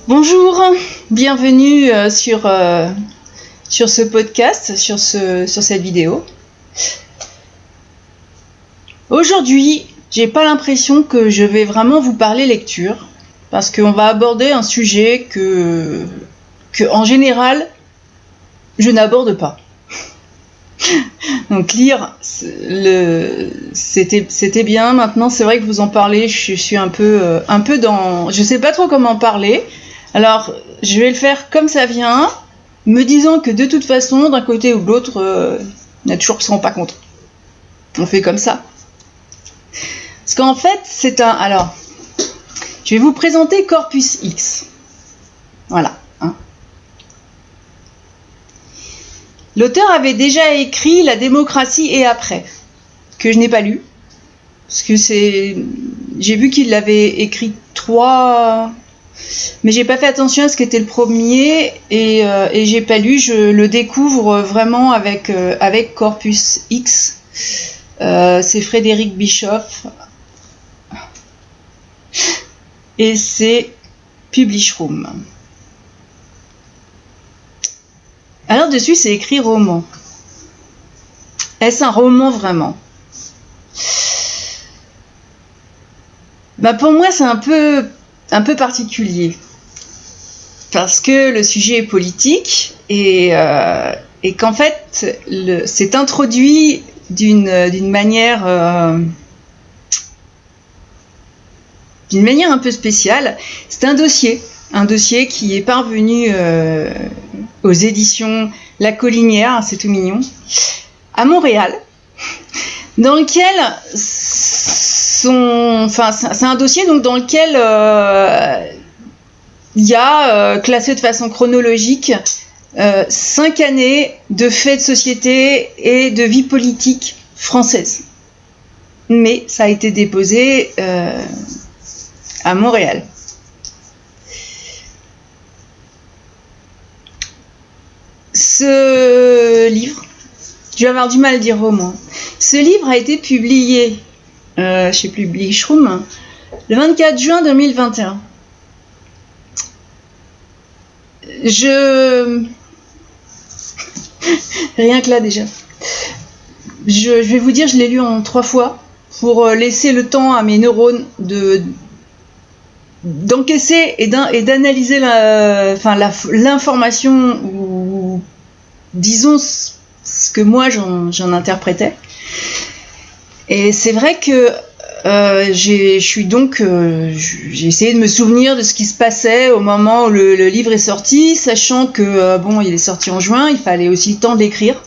Bonjour, bienvenue sur ce podcast, sur cette vidéo. Aujourd'hui, j'ai pas l'impression que je vais vraiment vous parler lecture, parce qu'on va aborder un sujet que en général, je n'aborde pas. Donc lire, c'était bien. Maintenant, c'est vrai que vous en parlez, je suis un peu dans... Je sais pas trop comment parler. Alors, je vais le faire comme ça vient, me disant que de toute façon, d'un côté ou de l'autre, on a toujours qui se rend pas compte. On fait comme ça. Parce qu'en fait, Alors, je vais vous présenter Corpus X. Voilà. L'auteur avait déjà écrit La démocratie et après, que je n'ai pas lu. Parce que j'ai vu qu'il l'avait écrit 3... Mais j'ai pas fait attention à ce qu'était le premier et j'ai pas lu. Je le découvre vraiment avec Corpus X. C'est Frédéric Bischoff et c'est Publishroom. Alors dessus c'est écrit roman. Est-ce un roman vraiment ? Pour moi c'est un peu particulier parce que le sujet est politique et qu'en fait c'est introduit d'une manière un peu spéciale. C'est un dossier qui est parvenu aux éditions La Collinière, c'est tout mignon, à Montréal, dans lequel c'est un dossier donc dans lequel il y a classé de façon chronologique 5 années de faits de société et de vie politique française. Mais ça a été déposé à Montréal. Ce livre, je vais avoir du mal à dire roman. Ce livre a été publié chez Publishroom le 24 juin 2021. Rien que là déjà. Je vais vous dire, je l'ai lu en 3 fois pour laisser le temps à mes neurones d'encaisser et d'analyser l'information ou disons ce que moi j'en interprétais. Et c'est vrai que j'ai essayé de me souvenir de ce qui se passait au moment où le livre est sorti, sachant que il est sorti en juin, il fallait aussi le temps de l'écrire.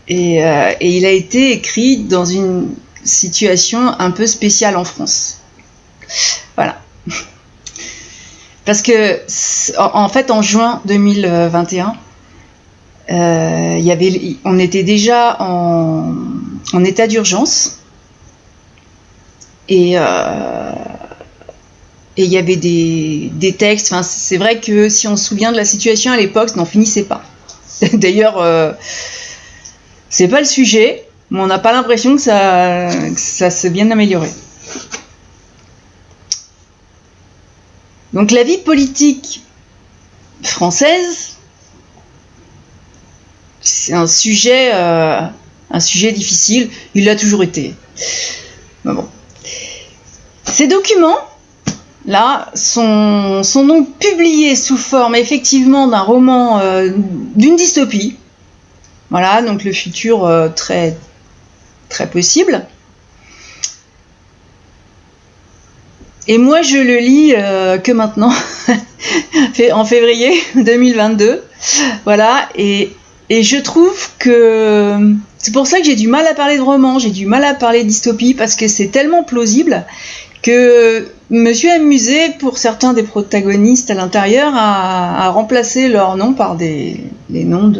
Et il a été écrit dans une situation un peu spéciale en France. Voilà. Parce que, en fait, en juin 2021, on était déjà en état d'urgence. Et il y avait des textes. Enfin, c'est vrai que si on se souvient de la situation à l'époque, ça n'en finissait pas. D'ailleurs, c'est pas le sujet, mais on n'a pas l'impression que ça s'est bien amélioré. Donc la vie politique française, c'est un sujet difficile. Il l'a toujours été. Mais bon. Ces documents, là, sont donc publiés sous forme effectivement d'un roman, d'une dystopie. Voilà, donc le futur très, très possible. Et moi, je le lis que maintenant, en février 2022. Voilà, et je trouve que c'est pour ça que j'ai du mal à parler de roman, j'ai du mal à parler de dystopie, parce que c'est tellement plausible que je me suis amusée pour certains des protagonistes à l'intérieur à remplacer leurs noms par les noms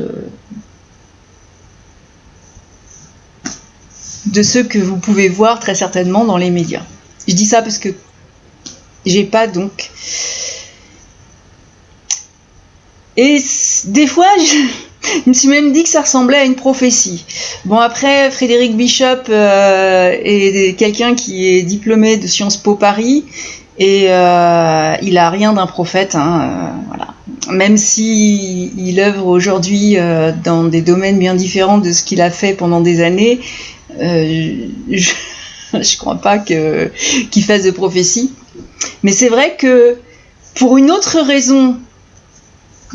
de ceux que vous pouvez voir très certainement dans les médias. Je dis ça parce que j'ai pas donc... Et des fois, Je me suis même dit que ça ressemblait à une prophétie. Bon, après, Frédéric Bishop est quelqu'un qui est diplômé de Sciences Po Paris et il a rien d'un prophète, hein, voilà. Même si il œuvre aujourd'hui dans des domaines bien différents de ce qu'il a fait pendant des années, je crois pas qu'il fasse de prophétie. Mais c'est vrai que pour une autre raison,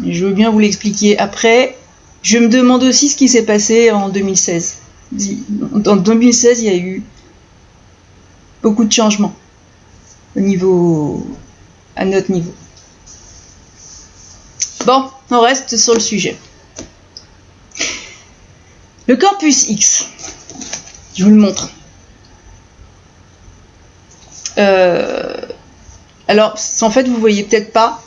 je veux bien vous l'expliquer après, je me demande aussi ce qui s'est passé en 2016. En 2016, il y a eu beaucoup de changements à notre niveau. Bon, on reste sur le sujet. Le campus X, je vous le montre. Alors, en fait, vous voyez peut-être pas.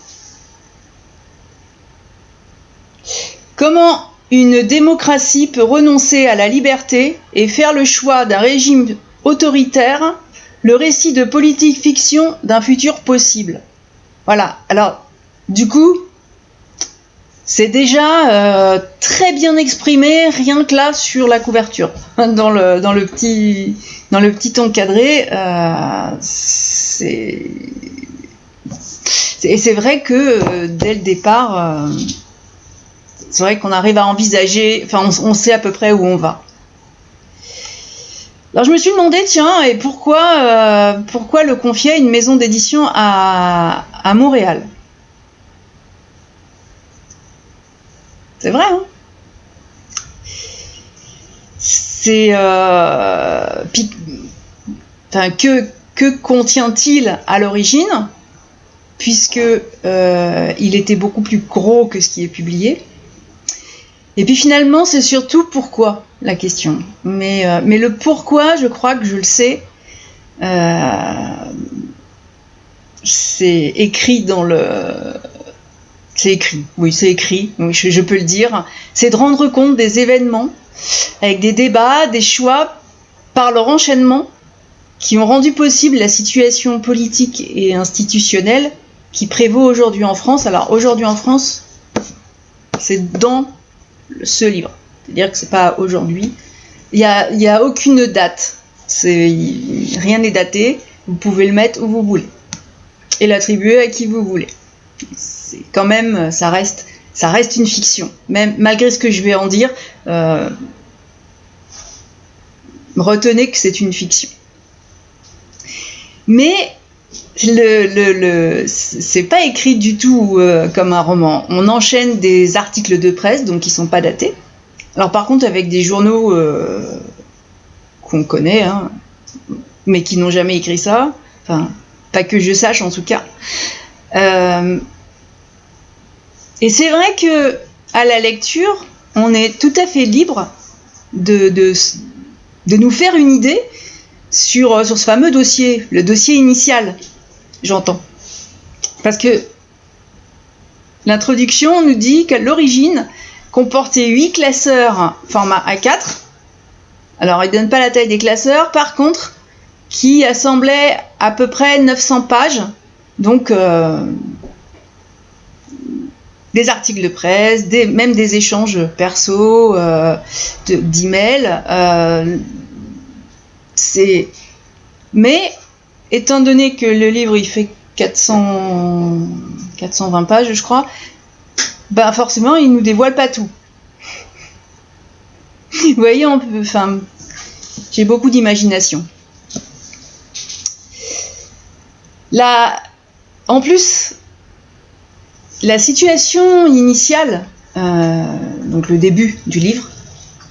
Comment une démocratie peut renoncer à la liberté et faire le choix d'un régime autoritaire, le récit de politique fiction d'un futur possible. Voilà, alors, du coup, c'est déjà très bien exprimé, rien que là, sur la couverture. Dans le petit encadré, et c'est vrai que dès le départ, c'est vrai qu'on arrive à envisager, enfin on sait à peu près où on va. Alors je me suis demandé, tiens, et pourquoi le confier à une maison d'édition à Montréal? C'est vrai, hein? C'est que contient-il à l'origine, puisque il était beaucoup plus gros que ce qui est publié. Et puis finalement, c'est surtout pourquoi la question. Mais le pourquoi, je crois que je le sais. C'est écrit dans le. C'est écrit, oui, c'est écrit, oui, je peux le dire. C'est de rendre compte des événements avec des débats, des choix par leur enchaînement qui ont rendu possible la situation politique et institutionnelle qui prévaut aujourd'hui en France. Alors aujourd'hui en France, c'est dans ce livre. C'est-à-dire que c'est pas aujourd'hui. Il y a aucune date. Rien n'est daté. Vous pouvez le mettre où vous voulez et l'attribuer à qui vous voulez. C'est quand même, ça reste une fiction. Même malgré ce que je vais en dire, retenez que c'est une fiction. Mais c'est pas écrit du tout comme un roman. On enchaîne des articles de presse, donc qui sont pas datés. Alors par contre, avec des journaux qu'on connaît, hein, mais qui n'ont jamais écrit ça. Enfin, pas que je sache en tout cas. Et c'est vrai que à la lecture, on est tout à fait libre de nous faire une idée sur ce fameux dossier, le dossier initial, j'entends. Parce que l'introduction nous dit qu'à l'origine, comportait 8 classeurs format A4. Alors, il ne donne pas la taille des classeurs, par contre, qui assemblaient à peu près 900 pages. Donc, des articles de presse, même des échanges perso, d'emails. Mais, étant donné que le livre, il fait 420 pages, je crois, ben forcément, il nous dévoile pas tout. Vous voyez, j'ai beaucoup d'imagination. En plus, la situation initiale, donc le début du livre,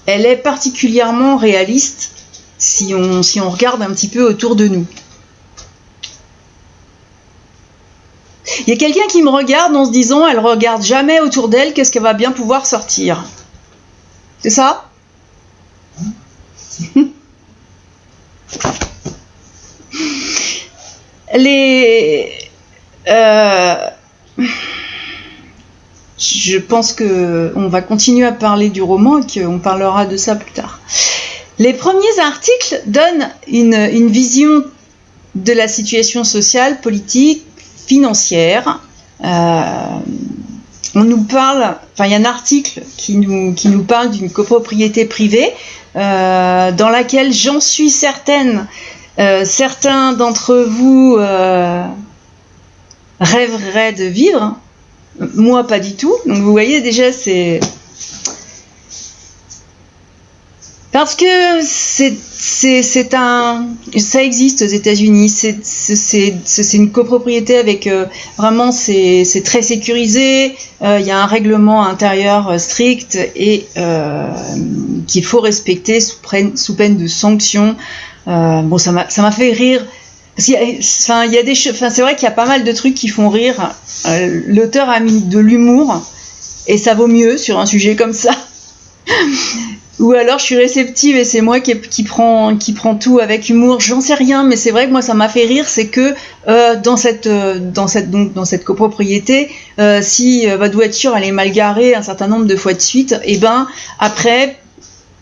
elle est particulièrement réaliste si on regarde un petit peu autour de nous. Il y a quelqu'un qui me regarde en se disant, elle regarde jamais autour d'elle, qu'est-ce qu'elle va bien pouvoir sortir? C'est ça? Je pense qu'on va continuer à parler du roman et qu'on parlera de ça plus tard. Les premiers articles donnent une vision de la situation sociale, politique, financière, on nous parle, enfin il y a un article qui nous parle d'une copropriété privée dans laquelle j'en suis certaine, certains d'entre vous rêveraient de vivre, moi pas du tout. Donc vous voyez déjà c'est parce que ça existe aux États-Unis. C'est une copropriété avec vraiment c'est très sécurisé. Il y a un règlement intérieur strict et qu'il faut respecter sous peine de sanctions. Bon, ça m'a fait rire. Parce qu'il y a des choses. Enfin, c'est vrai qu'il y a pas mal de trucs qui font rire. L'auteur a mis de l'humour et ça vaut mieux sur un sujet comme ça. Ou alors je suis réceptive et c'est moi qui prend tout avec humour, j'en sais rien, mais c'est vrai que moi ça m'a fait rire, c'est que dans cette copropriété, si votre voiture elle est mal garée un certain nombre de fois de suite, et ben après,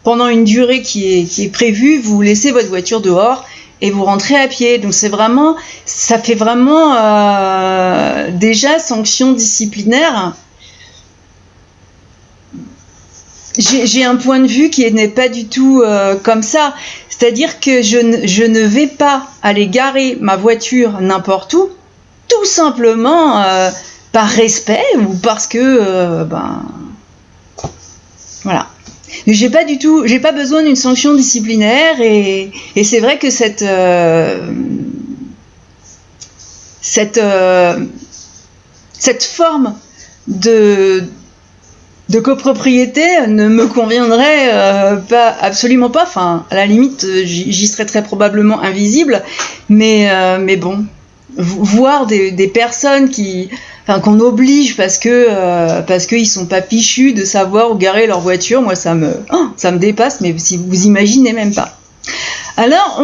pendant une durée qui est prévue, vous laissez votre voiture dehors et vous rentrez à pied. Donc ça fait vraiment déjà sanction disciplinaire. J'ai un point de vue qui n'est pas du tout comme ça. C'est-à-dire que je ne vais pas aller garer ma voiture n'importe où, tout simplement par respect ou parce que voilà. J'ai pas besoin d'une sanction disciplinaire et c'est vrai que cette forme de copropriété ne me conviendrait absolument pas. Enfin, à la limite, j'y serais très probablement invisible. Mais bon, voir des personnes qu'on oblige parce qu'ils sont pas fichus de savoir où garer leur voiture, moi ça me dépasse. Mais si vous imaginez même pas. Alors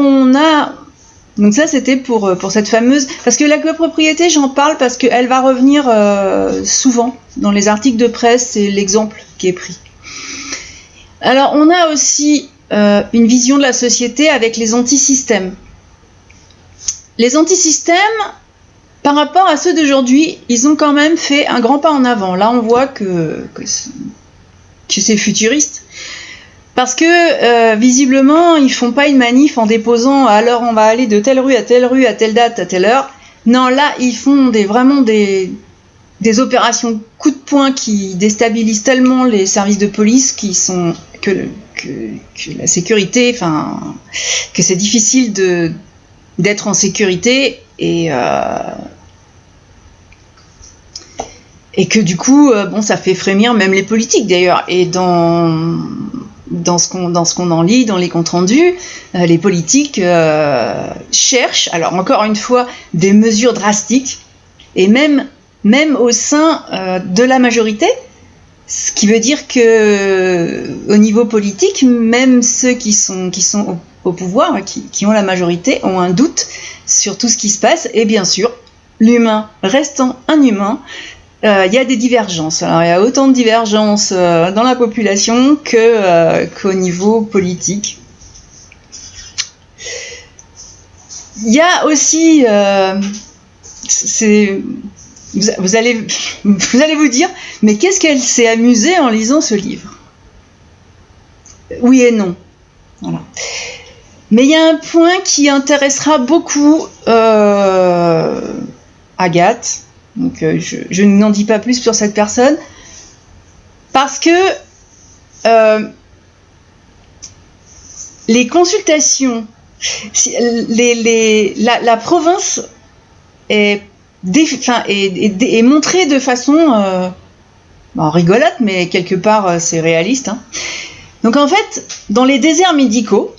donc ça c'était pour cette fameuse, parce que la copropriété j'en parle parce qu'elle va revenir souvent dans les articles de presse, c'est l'exemple qui est pris. Alors on a aussi une vision de la société avec les antisystèmes. Les antisystèmes, par rapport à ceux d'aujourd'hui, ils ont quand même fait un grand pas en avant. Là on voit que c'est futuriste. Parce que visiblement, ils font pas une manif en déposant alors on va aller de telle rue, à telle date, à telle heure. Non, là, ils font vraiment des opérations coup de poing qui déstabilisent tellement les services de police que la sécurité, enfin, que c'est difficile d'être en sécurité et que du coup, ça fait frémir même les politiques d'ailleurs. Et dans ce qu'on en lit, dans les comptes rendus, les politiques cherchent, alors encore une fois, des mesures drastiques, et même au sein de la majorité, ce qui veut dire que au niveau politique, même ceux qui sont au pouvoir, qui ont la majorité, ont un doute sur tout ce qui se passe, et bien sûr, l'humain restant un humain, il y a des divergences. Alors il y a autant de divergences dans la population qu'au niveau politique. Il y a aussi, vous allez vous dire, mais qu'est-ce qu'elle s'est amusée en lisant ce livre ? Oui et non. Voilà. Mais il y a un point qui intéressera beaucoup Agathe. Donc je n'en dis pas plus sur cette personne parce que les consultations, la province est montrée de façon rigolote, mais quelque part c'est réaliste. Hein. Donc en fait, dans les déserts médicaux,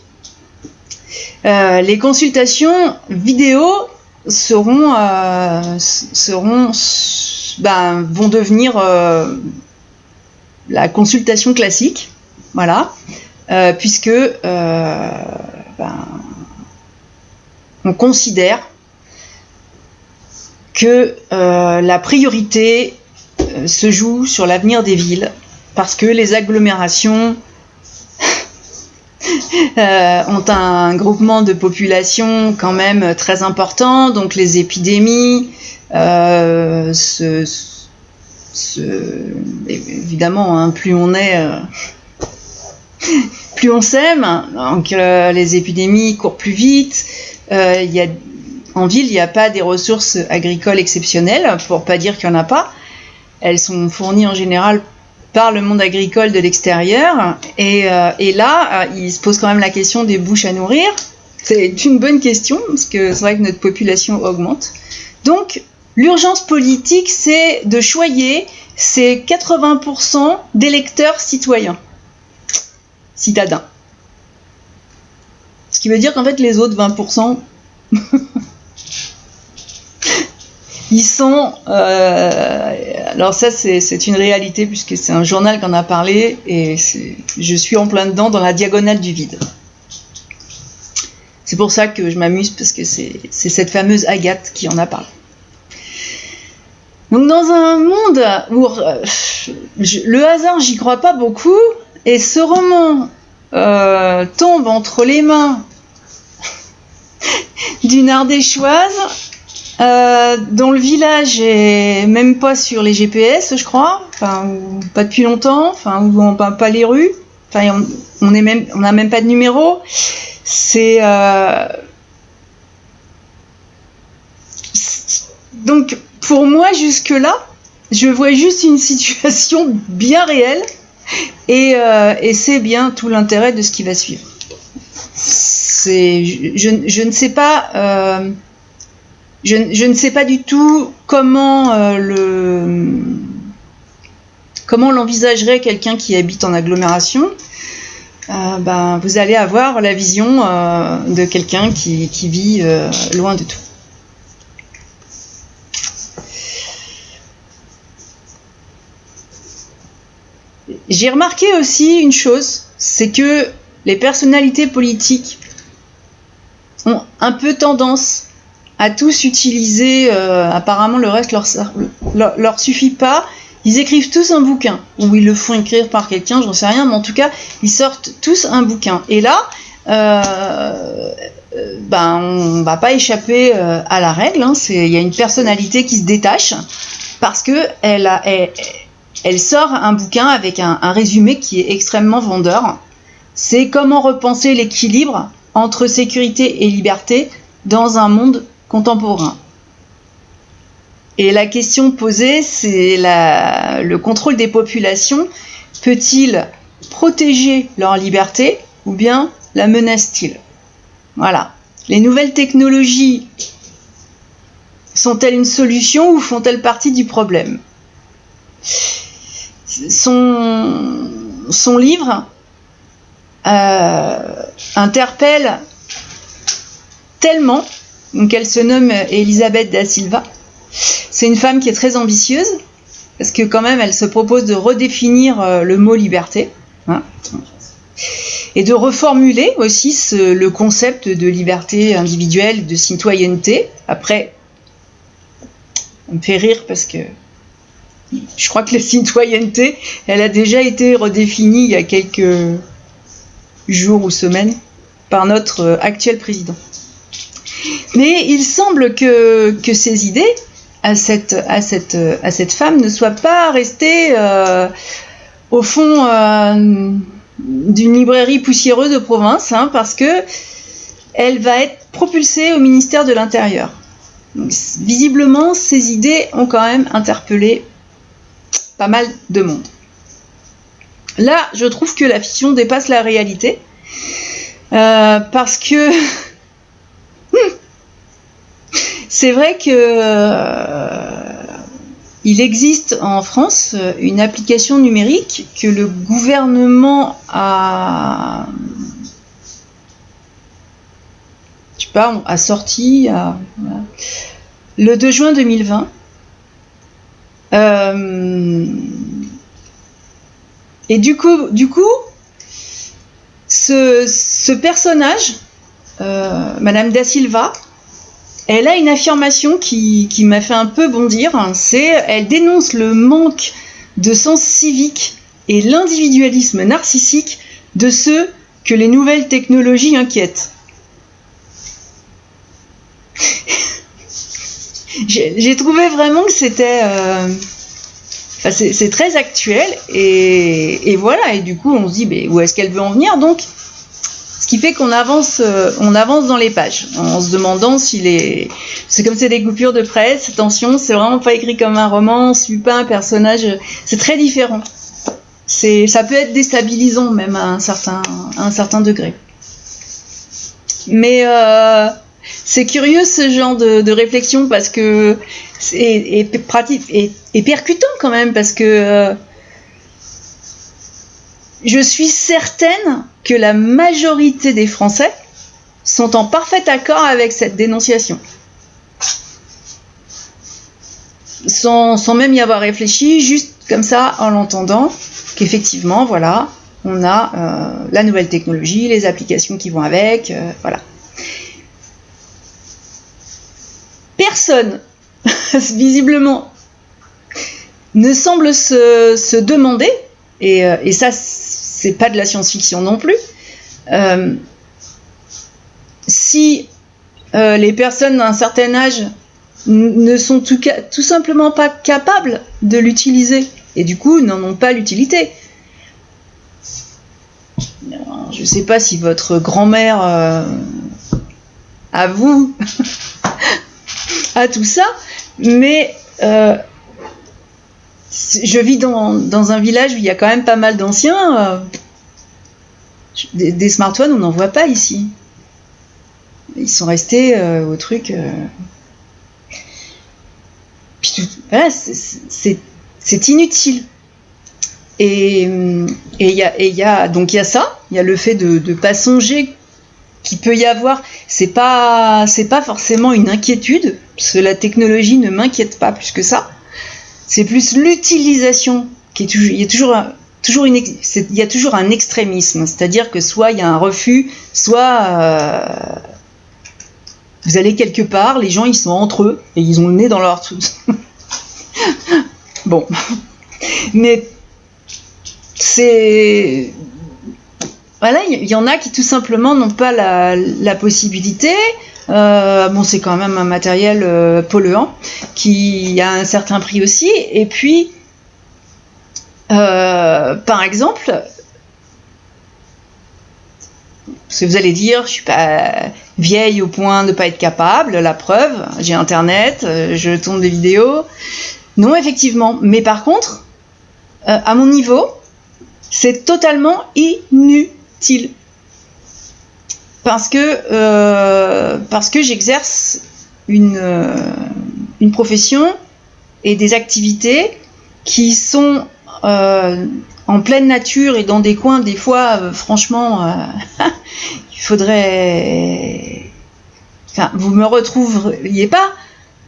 les consultations vidéo vont devenir la consultation classique, voilà, puisque on considère que la priorité se joue sur l'avenir des villes, parce que les agglomérations ont un groupement de population quand même très important, donc les épidémies évidemment, hein, plus on est, plus on sème. Donc les épidémies courent plus vite. En ville, il n'y a pas des ressources agricoles exceptionnelles, pour pas dire qu'il n'y en a pas. Elles sont fournies en général par le monde agricole de l'extérieur. Et là, il se pose quand même la question des bouches à nourrir. C'est une bonne question, parce que c'est vrai que notre population augmente. Donc, l'urgence politique, c'est de choyer ces 80% d'électeurs citoyens, citadins. Ce qui veut dire qu'en fait, les autres 20%, ils sont... alors ça, c'est une réalité, puisque c'est un journal qui en a parlé, et je suis en plein dedans, dans la diagonale du vide. C'est pour ça que je m'amuse, parce que c'est cette fameuse Agathe qui en a parlé. Donc dans un monde où le hasard, j'y crois pas beaucoup, et ce roman tombe entre les mains d'une Ardéchoise dont le village est même pas sur les GPS, je crois, enfin, pas depuis longtemps, enfin, où on peint pas les rues, enfin, on n'a même pas de numéro. C'est donc pour moi jusque-là, je vois juste une situation bien réelle, et c'est bien tout l'intérêt de ce qui va suivre. Je ne sais pas, je ne sais pas du tout comment l'envisagerait quelqu'un qui habite en agglomération. Vous allez avoir la vision de quelqu'un qui vit loin de tout. J'ai remarqué aussi une chose, c'est que les personnalités politiques ont un peu tendance à tous utiliser, apparemment le reste leur suffit pas. Ils écrivent tous un bouquin, ou ils le font écrire par quelqu'un, j'en sais rien, mais en tout cas, ils sortent tous un bouquin. Et là, on va pas échapper à la règle, hein. Il y a une personnalité qui se détache, parce que elle sort un bouquin avec un résumé qui est extrêmement vendeur. C'est comment repenser l'équilibre entre sécurité et liberté dans un monde contemporain. Et la question posée, c'est le contrôle des populations peut-il protéger leur liberté ou bien la menace-t-il ? Voilà. Les nouvelles technologies sont-elles une solution ou font-elles partie du problème ? Son livre interpelle tellement, donc elle se nomme Elisabeth da Silva. C'est une femme qui est très ambitieuse, parce que quand même elle se propose de redéfinir le mot liberté, hein, et de reformuler aussi le concept de liberté individuelle, de citoyenneté. Après, on me fait rire parce que je crois que la citoyenneté, elle a déjà été redéfinie il y a quelques jours ou semaines par notre actuel président. Mais il semble que ces idées à cette femme ne soient pas restées au fond d'une librairie poussiéreuse de province, hein, parce que elle va être propulsée au ministère de l'Intérieur. Donc, visiblement, ces idées ont quand même interpellé pas mal de monde. Là, je trouve que la fiction dépasse la réalité, parce que c'est vrai que il existe en France une application numérique que le gouvernement a sorti le 2 juin 2020. Et du coup, ce personnage, Madame da Silva, elle a une affirmation qui m'a fait un peu bondir. Elle dénonce le manque de sens civique et l'individualisme narcissique de ceux que les nouvelles technologies inquiètent. J'ai trouvé vraiment que c'était Enfin, c'est très actuel et voilà. Et du coup, on se dit, mais où est-ce qu'elle veut en venir? Donc, ce qui fait qu'on avance dans les pages, en se demandant c'est comme c'est des coupures de presse. Attention, c'est vraiment pas écrit comme un roman, on suit pas un personnage. C'est très différent. Ça peut être déstabilisant même à un certain degré. Mais c'est curieux ce genre de réflexion parce que c'est pratique et percutant quand même parce que je suis certaine que la majorité des Français sont en parfait accord avec cette dénonciation. Sans même y avoir réfléchi, juste comme ça en l'entendant, qu'effectivement, voilà, on a la nouvelle technologie, les applications qui vont avec, voilà. Personne, visiblement, ne semble se demander, et ça, c'est pas de la science-fiction non plus, si les personnes d'un certain âge ne sont tout simplement pas capables de l'utiliser, et du coup n'en ont pas l'utilité. Je ne sais pas si votre grand-mère avoue à tout ça, mais je vis dans un village où il y a quand même pas mal d'anciens. Des smartphones, on n'en voit pas ici. Ils sont restés au truc. Puis voilà, c'est inutile. Et il y a ça, il y a le fait de pas songer qu'il peut y avoir. C'est pas forcément une inquiétude, parce que la technologie ne m'inquiète pas plus que ça. C'est plus l'utilisation qui est toujours. Il y a toujours un extrémisme, c'est-à-dire que soit il y a un refus, soit vous allez quelque part, les gens ils sont entre eux et ils ont le nez dans leur truc. Bon, mais voilà, il y en a qui tout simplement n'ont pas la possibilité. C'est quand même un matériel polluant qui a un certain prix aussi. Et puis, par exemple, parce que vous allez dire, je suis pas vieille au point de pas être capable. La preuve, j'ai Internet, je tourne des vidéos. Non, effectivement. Mais par contre, à mon niveau, c'est totalement inutile. Parce que j'exerce une profession et des activités qui sont en pleine nature et dans des coins, des fois, franchement, il faudrait... Enfin, vous me retrouveriez pas.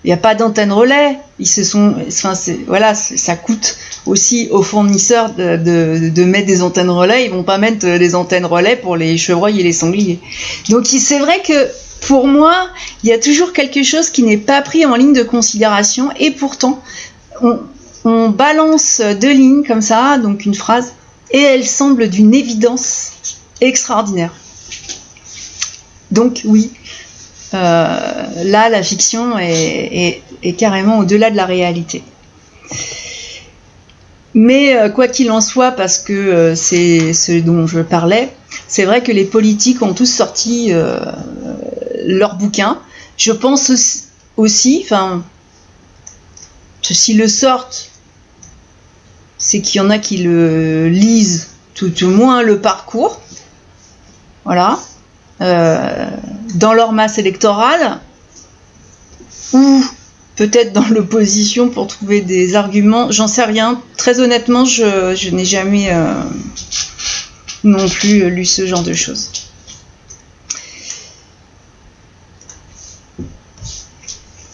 Il n'y a pas d'antenne relais. Ça coûte aussi aux fournisseurs de mettre des antennes relais. Ils vont pas mettre des antennes relais pour les chevreuils et les sangliers. Donc c'est vrai que pour moi, il y a toujours quelque chose qui n'est pas pris en ligne de considération. Et pourtant, on balance deux lignes comme ça, donc une phrase, et elle semble d'une évidence extraordinaire. Donc oui. Là, la fiction est carrément au-delà de la réalité. Mais quoi qu'il en soit, parce que c'est ce dont je parlais, c'est vrai que les politiques ont tous sorti leurs bouquins. Je pense aussi, s'ils le sortent, c'est qu'il y en a qui le lisent, tout au moins le parcours. Voilà. Dans leur masse électorale ou peut-être dans l'opposition pour trouver des arguments, j'en sais rien. Très honnêtement, je n'ai jamais non plus lu ce genre de choses.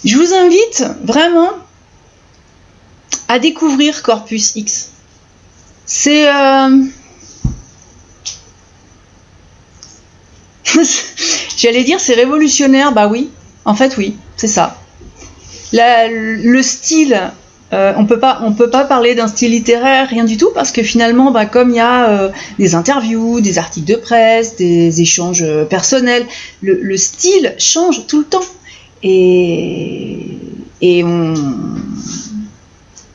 Je vous invite vraiment à découvrir Corpus X. C'est... J'allais dire c'est révolutionnaire, bah oui, en fait oui, c'est ça. Le style, on peut pas parler d'un style littéraire, rien du tout, parce que finalement, comme il y a des interviews, des articles de presse, des échanges personnels, le style change tout le temps. Et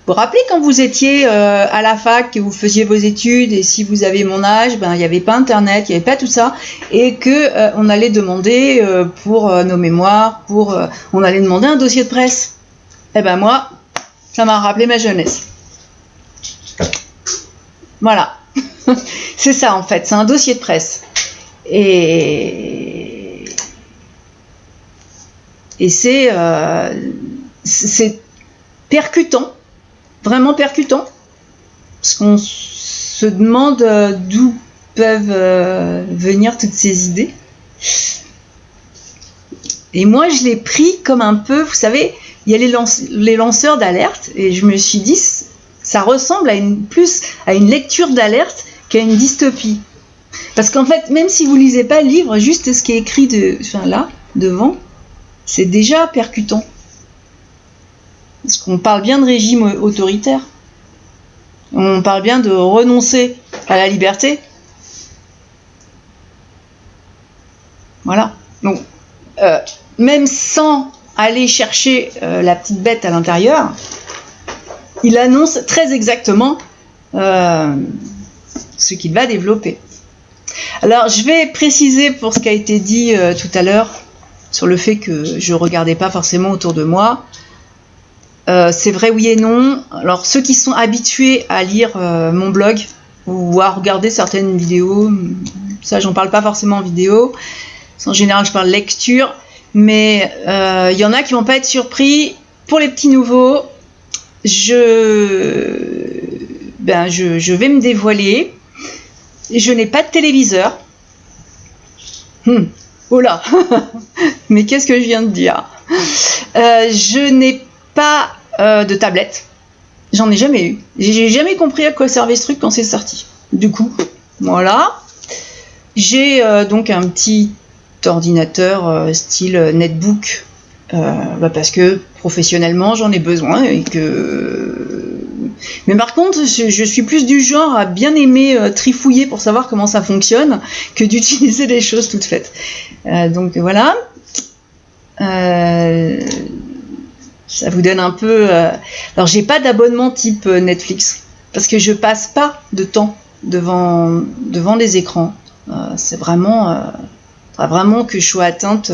vous rappelez quand vous étiez à la fac, que vous faisiez vos études, et si vous avez mon âge, ben il n'y avait pas internet, il n'y avait pas tout ça, et que on allait demander pour nos mémoires, on allait demander un dossier de presse. Eh ben moi, ça m'a rappelé ma jeunesse. Voilà. C'est ça en fait, c'est un dossier de presse. Et c'est percutant, vraiment percutant, parce qu'on se demande d'où peuvent venir toutes ces idées. Et moi, je l'ai pris comme un peu, vous savez, il y a les lanceurs d'alerte, et je me suis dit, ça ressemble plus à une lecture d'alerte qu'à une dystopie. Parce qu'en fait, même si vous lisez pas le livre, juste ce qui est écrit là, devant, c'est déjà percutant. Parce qu'on parle bien de régime autoritaire. On parle bien de renoncer à la liberté. Voilà. Donc, même sans aller chercher la petite bête à l'intérieur, il annonce très exactement ce qu'il va développer. Alors, je vais préciser pour ce qui a été dit tout à l'heure sur le fait que je ne regardais pas forcément autour de moi. C'est vrai, oui et non. Alors, ceux qui sont habitués à lire mon blog ou à regarder certaines vidéos, ça, j'en parle pas forcément en vidéo. En général, je parle lecture. Mais il y en a qui vont pas être surpris. Pour les petits nouveaux, je vais me dévoiler. Je n'ai pas de téléviseur. Oh là. Mais qu'est-ce que je viens de dire? Je n'ai pas de tablette. J'en ai jamais eu. J'ai jamais compris à quoi servait ce truc quand c'est sorti. Du coup, voilà. J'ai donc un petit ordinateur style netbook parce que professionnellement j'en ai besoin et que. Mais par contre, je suis plus du genre à bien aimer trifouiller pour savoir comment ça fonctionne que d'utiliser des choses toutes faites. Donc voilà. Ça vous donne un peu. Alors j'ai pas d'abonnement type Netflix parce que je passe pas de temps devant des écrans. C'est vraiment que je sois atteinte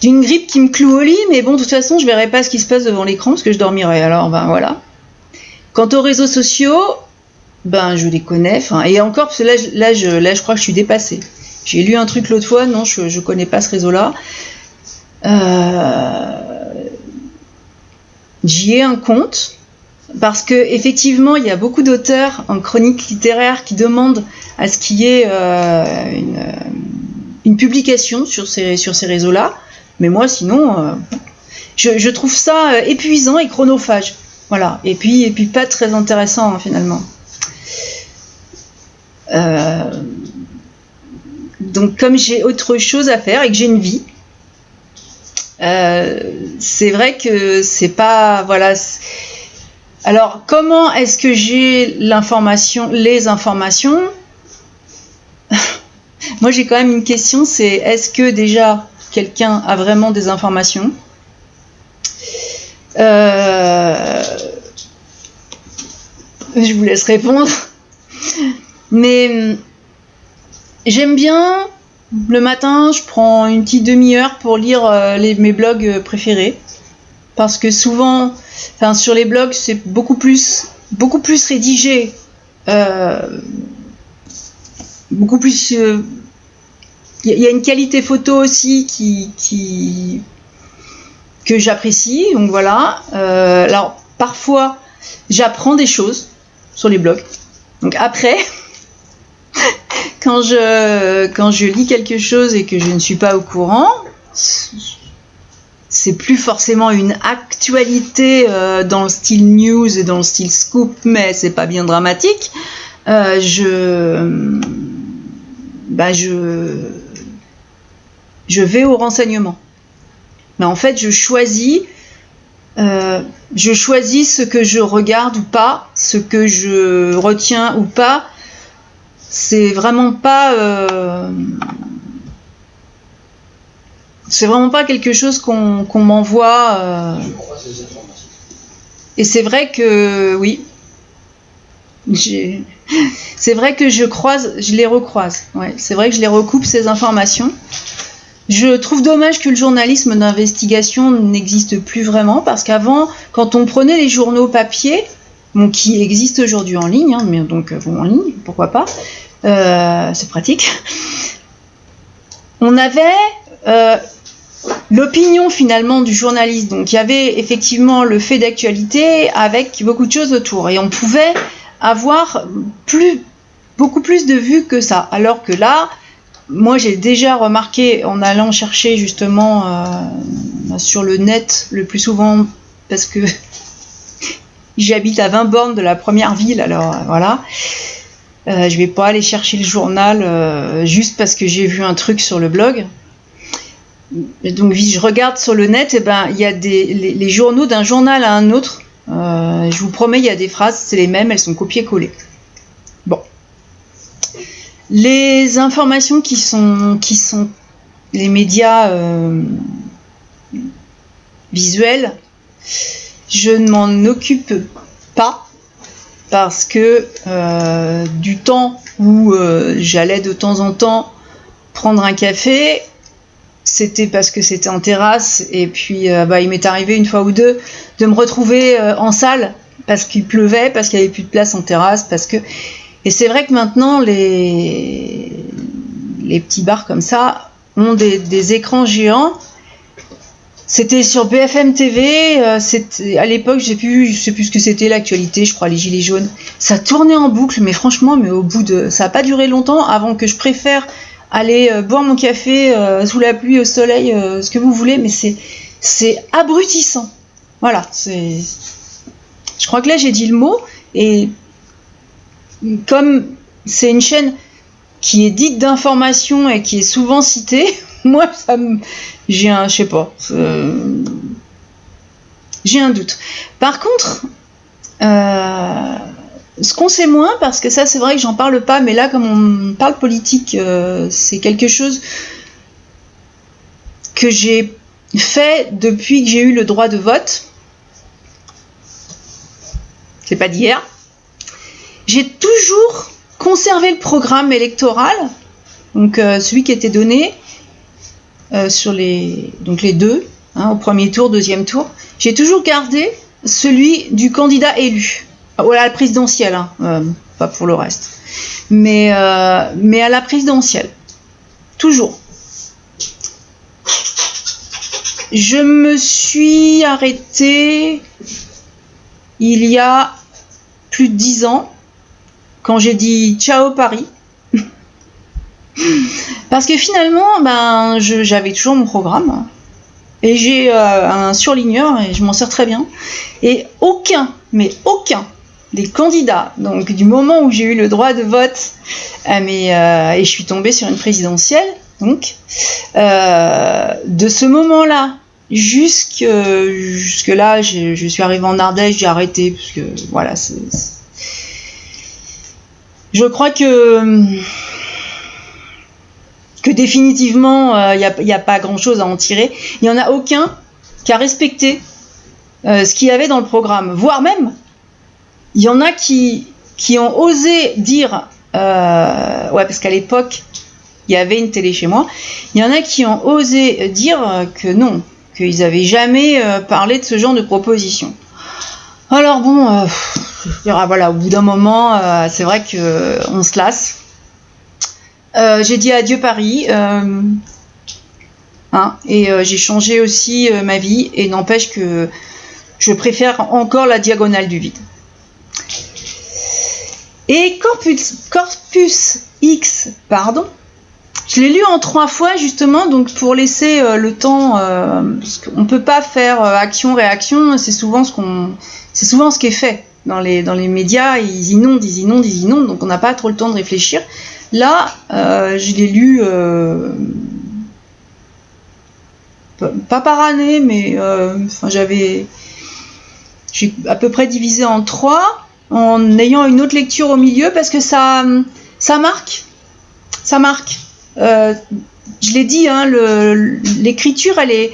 d'une grippe qui me cloue au lit, mais bon, de toute façon, je verrai pas ce qui se passe devant l'écran parce que je dormirai. Alors, ben voilà. Quant aux réseaux sociaux, ben je les connais. Et encore, parce que là, je crois que je suis dépassée. J'ai lu un truc l'autre fois, non, je connais pas ce réseau-là. J'y ai un compte. Parce que effectivement, il y a beaucoup d'auteurs en chronique littéraire qui demandent à ce qu'il y ait une publication sur ces réseaux-là. Mais moi, sinon, je trouve ça épuisant et chronophage. Voilà. Et puis pas très intéressant, hein, finalement. Donc, comme j'ai autre chose à faire et que j'ai une vie, c'est vrai que c'est pas... Voilà. Alors, comment est-ce que j'ai les informations? Moi, j'ai quand même une question, c'est est-ce que déjà quelqu'un a vraiment des informations? Je vous laisse répondre. Mais j'aime bien, le matin, je prends une petite demi-heure pour lire mes blogs préférés. Parce que souvent, sur les blogs, c'est beaucoup plus rédigé, beaucoup plus. Il y a une qualité photo aussi que j'apprécie. Donc voilà. Alors parfois, j'apprends des choses sur les blogs. Donc après, quand je lis quelque chose et que je ne suis pas au courant. C'est plus forcément une actualité dans le style news et dans le style scoop, mais c'est pas bien dramatique. Je vais au renseignement. Mais en fait, je choisis ce que je regarde ou pas, ce que je retiens ou pas. C'est vraiment pas quelque chose qu'on m'envoie. Je crois ces informations. Et c'est vrai que, oui, c'est vrai que je les recroise. Ouais, c'est vrai que je les recoupe, ces informations. Je trouve dommage que le journalisme d'investigation n'existe plus vraiment, parce qu'avant, quand on prenait les journaux papier, bon, qui existent aujourd'hui en ligne, hein, mais donc bon, en ligne, pourquoi pas, c'est pratique, on avait l'opinion finalement du journaliste. Donc il y avait effectivement le fait d'actualité avec beaucoup de choses autour, et on pouvait avoir beaucoup plus de vues que ça, alors que là, moi j'ai déjà remarqué en allant chercher justement sur le net le plus souvent, parce que j'habite à 20 bornes de la première ville, alors voilà, je vais pas aller chercher le journal juste parce que j'ai vu un truc sur le blog. Et donc je regarde sur le net, et ben il y a les journaux d'un journal à un autre, je vous promets, il y a des phrases, c'est les mêmes, elles sont copiées-collées. Bon. Les informations qui sont les médias visuels, je ne m'en occupe pas, parce que du temps où j'allais de temps en temps prendre un café, c'était parce que c'était en terrasse, et puis il m'est arrivé une fois ou deux de me retrouver en salle parce qu'il pleuvait, parce qu'il n'y avait plus de place en terrasse, et c'est vrai que maintenant les petits bars comme ça ont des écrans géants. C'était sur BFM TV, à l'époque, je sais plus ce que c'était, l'actualité, je crois, les gilets jaunes. Ça tournait en boucle, mais franchement, ça n'a pas duré longtemps avant que je préfère aller boire mon café sous la pluie, au soleil, ce que vous voulez, mais c'est abrutissant. Voilà, je crois que là j'ai dit le mot, et comme c'est une chaîne qui est dite d'information et qui est souvent citée, moi j'ai un doute. Par contre, ce qu'on sait moins, parce que ça c'est vrai que j'en parle pas, mais là comme on parle politique, c'est quelque chose que j'ai fait depuis que j'ai eu le droit de vote. C'est pas d'hier. J'ai toujours conservé le programme électoral, donc celui qui était donné sur les deux, au premier tour, deuxième tour. J'ai toujours gardé celui du candidat élu, à la présidentielle, pas pour le reste, mais à la présidentielle, toujours. Je me suis arrêtée il y a plus de 10 ans, quand j'ai dit ciao Paris, parce que finalement, j'avais toujours mon programme, et j'ai un surligneur, et je m'en sers très bien, et aucun des candidats, donc du moment où j'ai eu le droit de vote, et je suis tombée sur une présidentielle, donc de ce moment-là jusque là, je suis arrivée en Ardèche, j'ai arrêté, parce que voilà, je crois que définitivement, il n'y a pas grand-chose à en tirer. Il n'y en a aucun qui a respecté ce qu'il y avait dans le programme. Voire même, il y en a qui ont osé dire... parce qu'à l'époque, il y avait une télé chez moi. Il y en a qui ont osé dire que non, qu'ils n'avaient jamais parlé de ce genre de proposition. Alors bon, voilà, au bout d'un moment, c'est vrai qu'on se lasse. J'ai dit adieu Paris, et j'ai changé aussi ma vie, et n'empêche que je préfère encore la diagonale du vide. Et Corpus X, je l'ai lu en 3 fois justement, donc pour laisser le temps, parce qu'on peut pas faire action-réaction, c'est souvent ce qui est fait dans les médias, ils inondent, donc on n'a pas trop le temps de réfléchir. Là, je l'ai lu pas par année, mais j'ai à peu près divisé en 3, en ayant une autre lecture au milieu, parce que ça marque. Je l'ai dit, l'écriture, elle est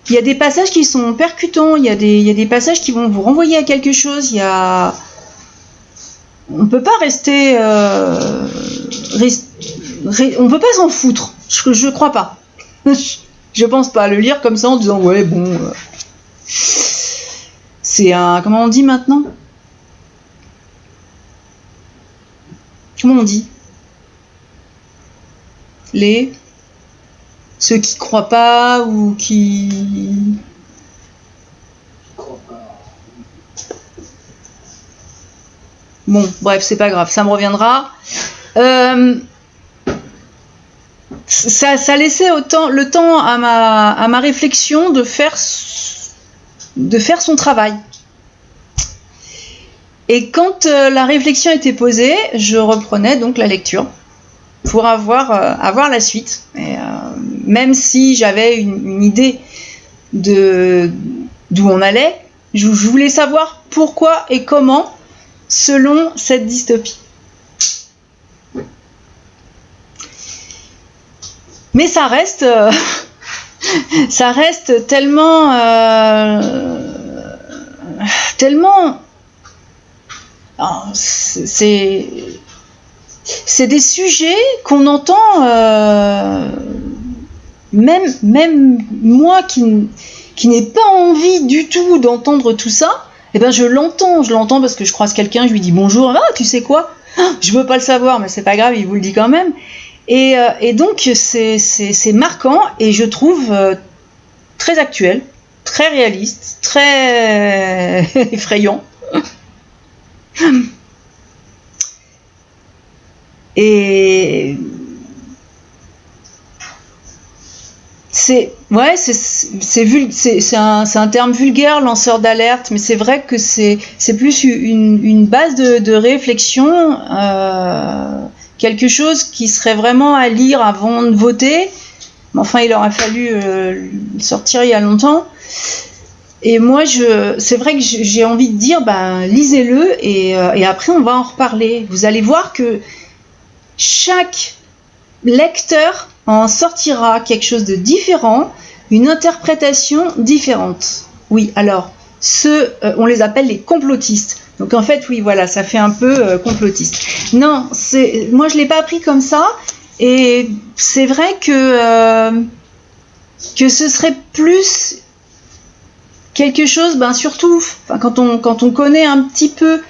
il y a des passages qui sont percutants, il y a des passages qui vont vous renvoyer à quelque chose. On peut pas rester, on peut pas s'en foutre. Je crois pas. Je pense pas le lire comme ça en disant ouais bon, c'est un, comment on dit maintenant? Comment on dit? Ceux qui croient pas ou qui... Bon, bref, c'est pas grave, ça me reviendra. Ça laissait le temps à ma réflexion de faire son travail. Et quand la réflexion était posée, je reprenais donc la lecture pour avoir la suite. Et, même si j'avais une idée d'où on allait, je voulais savoir pourquoi et comment selon cette dystopie. Mais ça reste tellement c'est des sujets qu'on entend, même moi qui n'ai pas envie du tout d'entendre tout ça, eh ben je l'entends parce que je croise quelqu'un, je lui dis bonjour, ah tu sais quoi, je veux pas le savoir mais c'est pas grave, il vous le dit quand même, et donc c'est marquant et je trouve très actuel, très réaliste, très effrayant. Et c'est un terme vulgaire, lanceur d'alerte, mais c'est vrai que c'est plus une base de réflexion, quelque chose qui serait vraiment à lire avant de voter. Mais enfin, il aurait fallu sortir il y a longtemps. Et moi, c'est vrai que j'ai envie de dire, lisez-le et après on va en reparler. Vous allez voir que chaque lecteur en sortira quelque chose de différent, une interprétation différente. Oui, alors, on les appelle les complotistes. Donc en fait, oui, voilà, ça fait un peu complotiste. Non, moi je l'ai pas appris comme ça, et c'est vrai que ce serait plus quelque chose, surtout quand on connaît un petit peu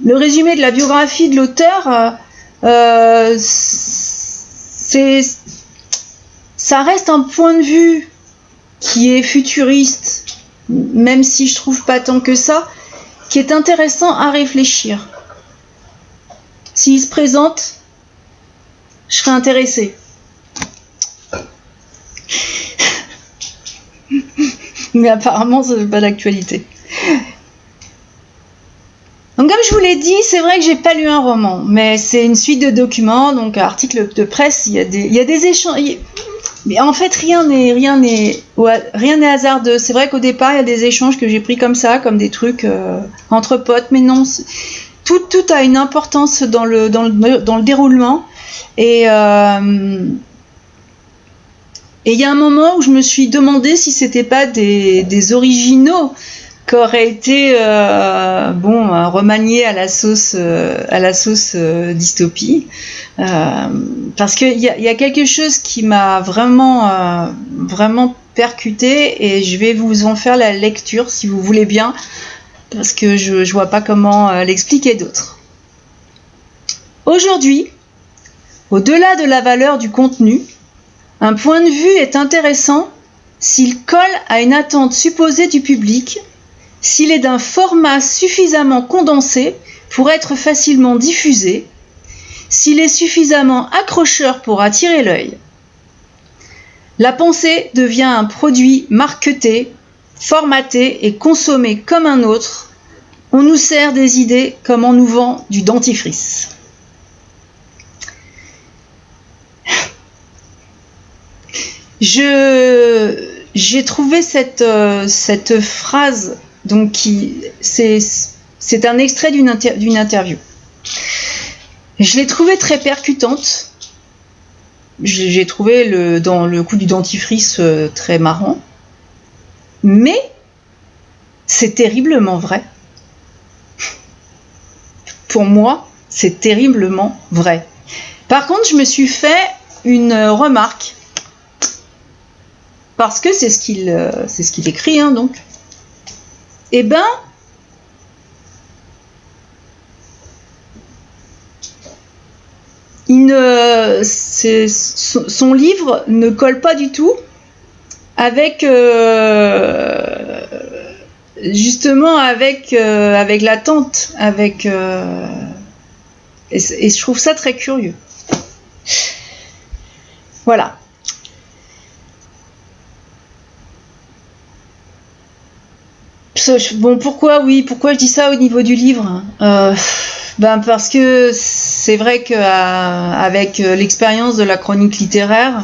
le résumé de la biographie de l'auteur, ça reste un point de vue qui est futuriste, même si je trouve pas tant que ça, qui est intéressant à réfléchir. S'il se présente, je serais intéressée. Mais apparemment, c'est pas d'actualité. Donc comme je vous l'ai dit, c'est vrai que j'ai pas lu un roman, mais c'est une suite de documents, donc articles de presse, il y a des échanges. Mais en fait, rien n'est hasardeux. C'est vrai qu'au départ, il y a des échanges que j'ai pris comme ça, comme des trucs entre potes, mais non, tout a une importance dans le déroulement. Et il y a un moment où je me suis demandé si c'était pas des originaux qui auraient été remaniés à la sauce dystopie, parce qu'il y a quelque chose qui m'a vraiment percuté, et je vais vous en faire la lecture si vous voulez bien, parce que je vois pas comment l'expliquer d'autre. Aujourd'hui, au-delà de la valeur du contenu, un point de vue est intéressant s'il colle à une attente supposée du public, s'il est d'un format suffisamment condensé pour être facilement diffusé, s'il est suffisamment accrocheur pour attirer l'œil. La pensée devient un produit marketé, formaté et consommé comme un autre. On nous sert des idées comme on nous vend du dentifrice. J'ai trouvé cette phrase, donc c'est un extrait d'une interview. Je l'ai trouvée très percutante, j'ai trouvé dans le coup du dentifrice très marrant. Mais c'est terriblement vrai. Pour moi, c'est terriblement vrai. Par contre, je me suis fait une remarque. Parce que c'est ce qu'il écrit, hein, donc. Eh ben, son livre ne colle pas du tout avec justement avec l'attente, et je trouve ça très curieux. Voilà. Bon, pourquoi je dis ça au niveau du livre? Parce que c'est vrai qu'avec l'expérience de la chronique littéraire,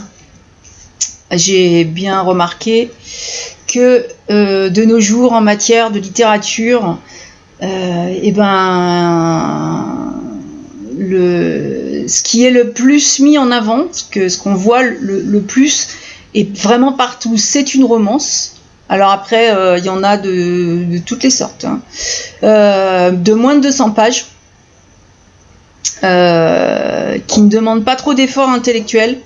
j'ai bien remarqué que de nos jours, en matière de littérature, ce qui est le plus mis en avant, ce qu'on voit le plus, et vraiment partout, c'est une romance. Alors après, il y en a de toutes les sortes, hein. De moins de 200 pages, qui ne demandent pas trop d'efforts intellectuels.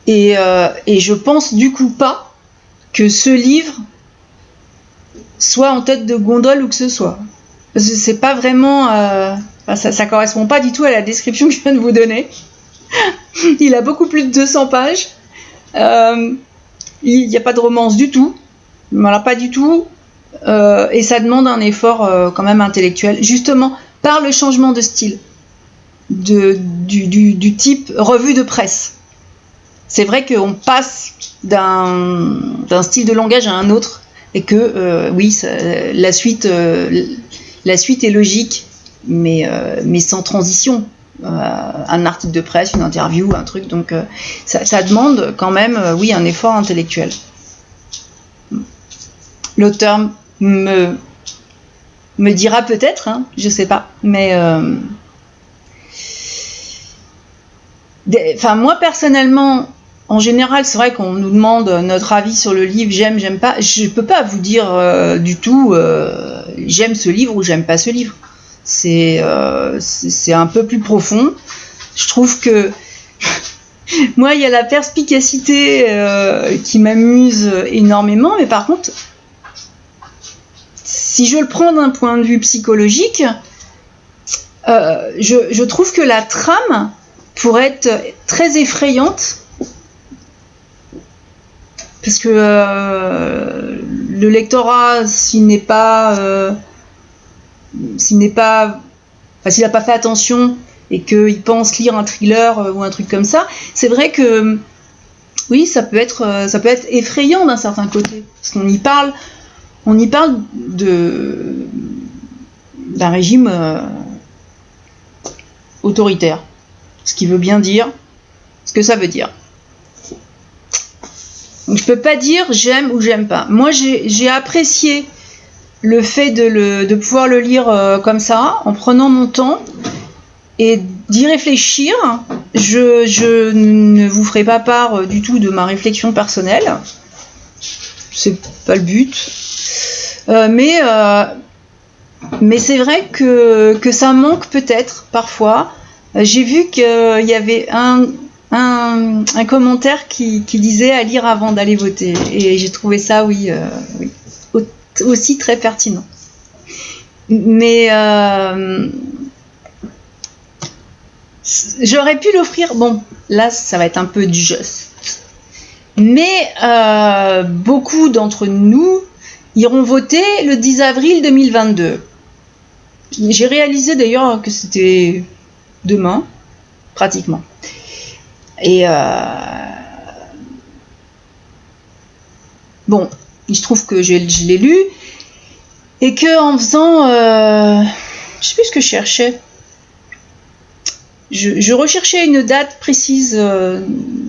Et je pense du coup pas que ce livre soit en tête de gondole ou que ce soit. Parce que c'est pas vraiment... ça correspond pas du tout à la description que je viens de vous donner. Il a beaucoup plus de 200 pages. Il n'y a pas de romance du tout. Voilà, pas du tout. Et ça demande un effort quand même intellectuel. Justement, par le changement de style. Du type revue de presse. C'est vrai qu'on passe d'un style de langage à un autre. Et que, la suite est logique, mais sans transition. Un article de presse, une interview, un truc, donc ça demande quand même, un effort intellectuel. L'auteur me dira peut-être, hein, je sais pas, mais moi personnellement, en général, c'est vrai qu'on nous demande notre avis sur le livre, j'aime pas. Je peux pas vous dire du tout j'aime ce livre ou j'aime pas ce livre. C'est un peu plus profond. Je trouve que moi, il y a la perspicacité qui m'amuse énormément, mais par contre, si je le prends d'un point de vue psychologique, je trouve que la trame pourrait être très effrayante. Parce que le lectorat, s'il n'a pas fait attention et qu'il pense lire un thriller ou un truc comme ça, c'est vrai que oui, ça peut être effrayant d'un certain côté. Parce qu'on y parle d'un régime autoritaire. Ce qui veut bien dire ce que ça veut dire. Donc, je peux pas dire j'aime ou j'aime pas. Moi, j'ai apprécié le fait de pouvoir le lire comme ça, en prenant mon temps et d'y réfléchir. Je ne vous ferai pas part du tout de ma réflexion personnelle. C'est pas le but. Mais c'est vrai que ça manque peut-être parfois. J'ai vu qu'il y avait un commentaire qui disait à lire avant d'aller voter, et j'ai trouvé ça aussi très pertinent. Mais j'aurais pu l'offrir, bon là ça va être un peu du juste, mais beaucoup d'entre nous iront voter le 10 avril 2022. J'ai réalisé d'ailleurs que c'était demain, pratiquement. Et bon, il se trouve que je l'ai lu et que en faisant, je sais plus ce que je cherchais. Je recherchais une date précise,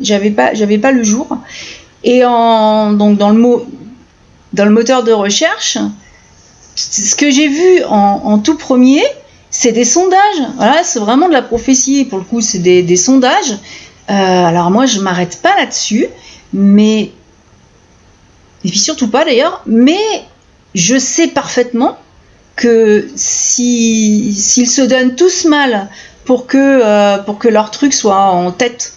j'avais pas le jour, et donc dans le moteur de recherche, ce que j'ai vu en tout premier, c'est des sondages. Voilà, c'est vraiment de la prophétie. Pour le coup, c'est des sondages. Alors moi, je m'arrête pas là-dessus, mais et puis surtout pas d'ailleurs. Mais je sais parfaitement que s'ils se donnent tous mal pour que leur truc soit en tête,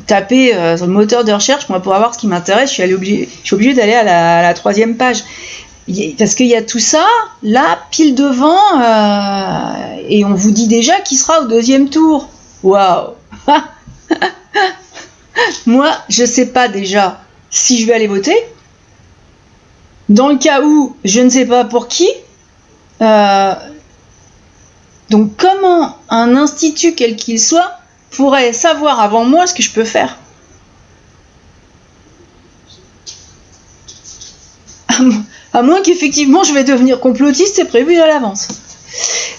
taper sur le moteur de recherche, moi pour avoir ce qui m'intéresse, je suis obligée d'aller à la 3e page. Parce qu'il y a tout ça, là, pile devant, et on vous dit déjà qui sera au 2e tour. Waouh. Moi, je sais pas déjà si je vais aller voter. Dans le cas où je ne sais pas pour qui, donc comment un institut quel qu'il soit pourrait savoir avant moi ce que je peux faire? À moins qu'effectivement je vais devenir complotiste, c'est prévu à l'avance.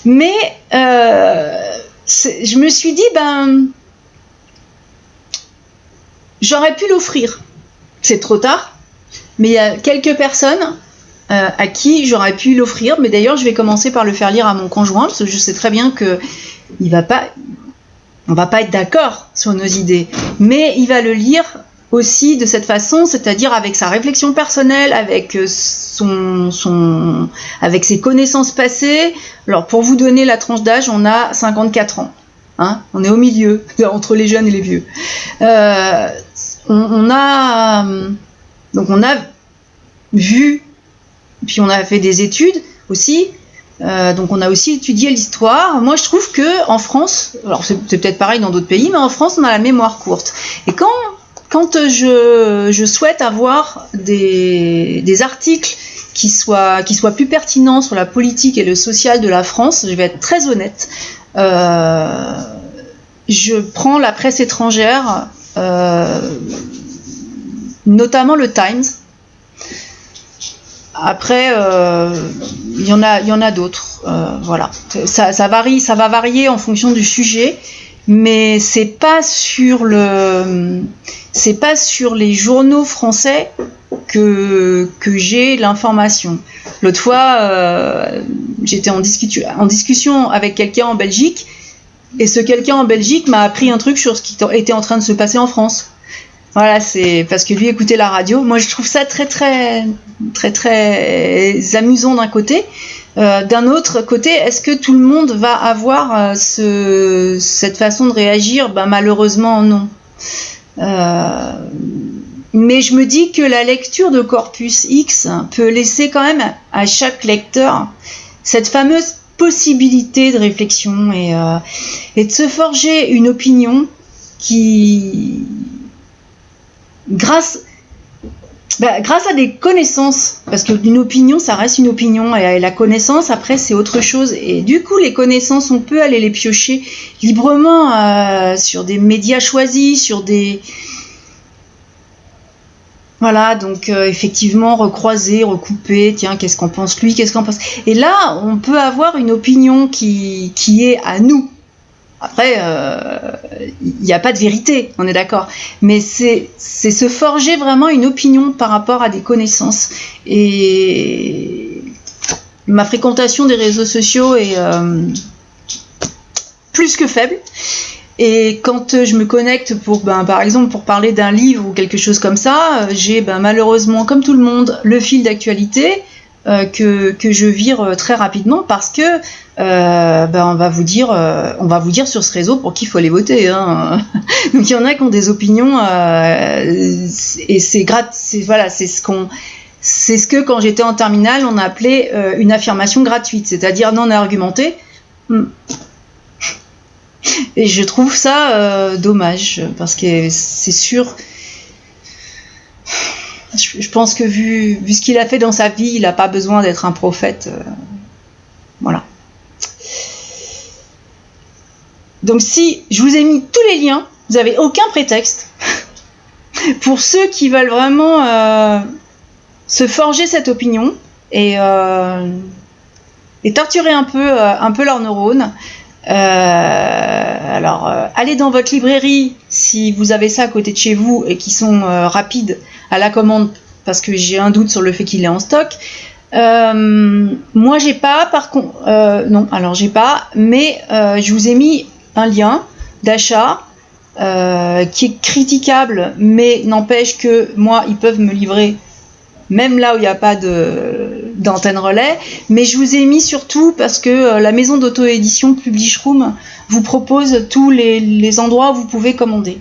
Mais je me suis dit, j'aurais pu l'offrir. C'est trop tard, mais il y a quelques personnes à qui j'aurais pu l'offrir. Mais d'ailleurs, je vais commencer par le faire lire à mon conjoint, parce que je sais très bien que on va pas être d'accord sur nos idées, mais il va le lire aussi de cette façon, c'est-à-dire avec sa réflexion personnelle, avec avec ses connaissances passées. Alors, pour vous donner la tranche d'âge, on a 54 ans. Hein, on est au milieu, entre les jeunes et les vieux. On a vu, puis on a fait des études aussi. Donc on a aussi étudié l'histoire. Moi je trouve que en France, alors c'est peut-être pareil dans d'autres pays, mais en France on a la mémoire courte. Et quand je souhaite avoir des articles qui soient plus pertinents sur la politique et le social de la France, je vais être très honnête, je prends la presse étrangère, notamment le Times. Après, il y en a d'autres. Voilà, ça va varier en fonction du sujet, mais c'est pas sur les journaux français que j'ai l'information. L'autre fois, j'étais en discussion avec quelqu'un en Belgique, et ce quelqu'un en Belgique m'a appris un truc sur ce qui était en train de se passer en France. Voilà, c'est parce que lui écoutait la radio. Moi, je trouve ça très, très, très, très amusant d'un côté. D'un autre côté, est-ce que tout le monde va avoir cette façon de réagir? Malheureusement, non. Mais je me dis que la lecture de Corpus X peut laisser quand même à chaque lecteur cette fameuse possibilité de réflexion et de se forger une opinion qui... Grâce à des connaissances, parce qu'une opinion, ça reste une opinion, et la connaissance, après, c'est autre chose. Et du coup, les connaissances, on peut aller les piocher librement sur des médias choisis, sur des... Voilà, donc effectivement, recroiser, recouper, tiens, qu'est-ce qu'en pense lui, qu'est-ce qu'en pense... Et là, on peut avoir une opinion qui est à nous. Après, il n'y a pas de vérité, on est d'accord. Mais c'est se forger vraiment une opinion par rapport à des connaissances. Et ma fréquentation des réseaux sociaux est plus que faible. Et quand je me connecte par exemple, pour parler d'un livre ou quelque chose comme ça, j'ai malheureusement, comme tout le monde, le fil d'actualité que je vire très rapidement parce que on va vous dire sur ce réseau pour qui il faut aller voter. Hein. Donc il y en a qui ont des opinions et c'est ce que quand j'étais en terminale on appelait une affirmation gratuite, c'est-à-dire non argumentée. Et je trouve ça dommage parce que c'est sûr. Je pense que vu ce qu'il a fait dans sa vie, il n'a pas besoin d'être un prophète. Voilà. Donc si je vous ai mis tous les liens, vous n'avez aucun prétexte. Pour ceux qui veulent vraiment se forger cette opinion et torturer un peu leurs neurones, allez dans votre librairie si vous avez ça à côté de chez vous et qui sont rapides à la commande parce que j'ai un doute sur le fait qu'il est en stock. Moi, j'ai pas, par contre, non, alors j'ai pas, mais je vous ai mis un lien d'achat qui est critiquable, mais n'empêche que moi, ils peuvent me livrer même là où il n'y a pas d'antenne relais. Mais je vous ai mis surtout parce que la maison d'auto-édition Publishroom vous propose tous les endroits où vous pouvez commander.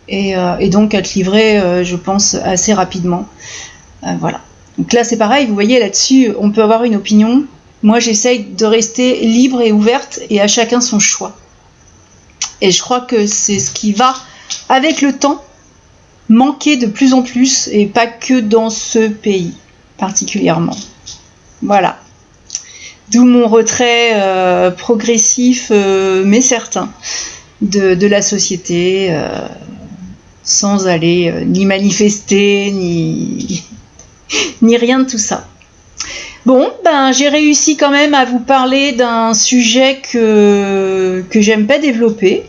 Et donc être livré, je pense, assez rapidement. Voilà. Donc là, c'est pareil, vous voyez, là-dessus, on peut avoir une opinion. Moi, j'essaye de rester libre et ouverte, et à chacun son choix. Et je crois que c'est ce qui va, avec le temps, manquer de plus en plus, et pas que dans ce pays, particulièrement. Voilà. D'où mon retrait progressif, mais certain, de la société, sans aller ni manifester, ni rien de tout ça. Bon, ben j'ai réussi quand même à vous parler d'un sujet que j'aime pas développer.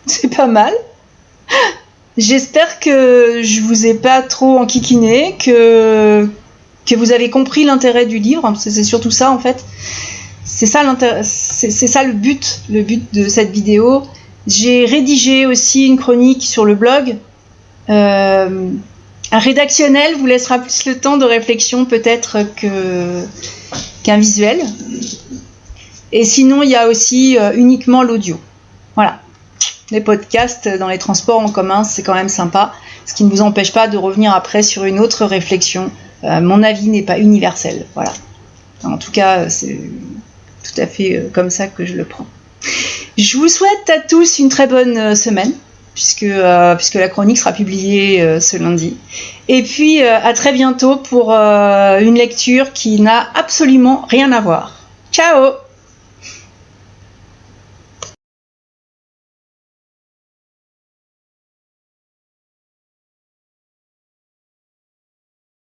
C'est pas mal. J'espère que je vous ai pas trop enquiquiné, que vous avez compris l'intérêt du livre, parce que c'est surtout ça en fait. C'est ça le but de cette vidéo. J'ai rédigé aussi une chronique sur le blog. Un rédactionnel vous laissera plus le temps de réflexion peut-être qu'un visuel. Et sinon, il y a aussi uniquement l'audio. Voilà. Les podcasts dans les transports en commun, c'est quand même sympa, ce qui ne vous empêche pas de revenir après sur une autre réflexion. Mon avis n'est pas universel. Voilà. En tout cas, c'est tout à fait comme ça que je le prends. Je vous souhaite à tous une très bonne semaine, puisque la chronique sera publiée ce lundi. Et puis, à très bientôt pour une lecture qui n'a absolument rien à voir. Ciao!